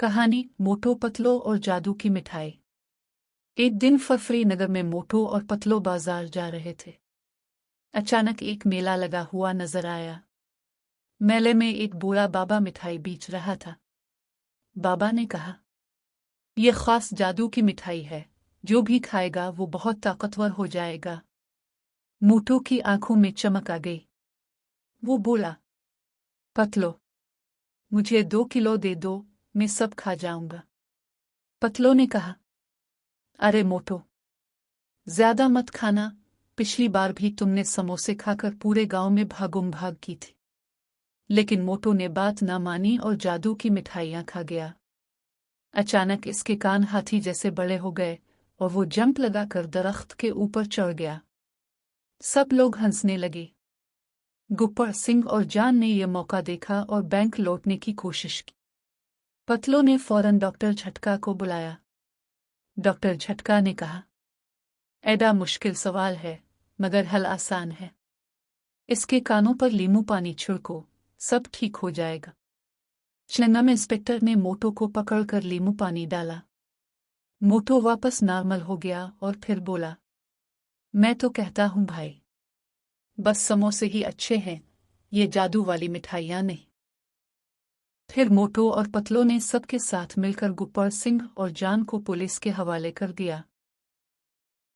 कहानी मोटू पतलो और जादू की मिठाई। एक दिन फरफरी नगर में मोटू और पतलो बाजार जा रहे थे। अचानक एक मेला लगा हुआ नजर आया। मेले में एक बूढ़ा बाबा मिठाई बेच रहा था। बाबा ने कहा, यह खास जादू की मिठाई है, जो भी खाएगा वो बहुत ताकतवर हो जाएगा। मोटू की आंखों में चमक आ गई। वो बोला, पतलो, मुझे 2 किलो दे दो, मैं सब खा जाऊंगा। पतलो ने कहा, अरे मोटू, ज्यादा मत खाना, पिछली बार भी तुमने समोसे खाकर पूरे गांव में भागम भाग की थी। लेकिन मोटू ने बात ना मानी और जादू की मिठाइयां खा गया। अचानक इसके कान हाथी जैसे बड़े हो गए और वो जंप लगाकर दरख्त के ऊपर चढ़ गया। सब लोग हंसने लगे। गुप्पर सिंह और जान ने यह मौका देखा और बैंक लौटने की कोशिश की। पतलो ने फौरन डॉक्टर झटका को बुलाया। डॉक्टर झटका ने कहा, एडा मुश्किल सवाल है, मगर हल आसान है। इसके कानों पर नींबू पानी छिड़को, सब ठीक हो जाएगा। चंगम इंस्पेक्टर ने मोटू को पकड़कर नींबू पानी डाला। मोटू वापस नॉर्मल हो गया और फिर बोला, मैं तो कहता हूँ भाई, बस समोसे ही अच्छे हैं, ये जादू वाली मिठाइयाँ नहीं। फिर मोटू और पतलो ने सबके साथ मिलकर गुप्पर सिंह और जान को पुलिस के हवाले कर दिया।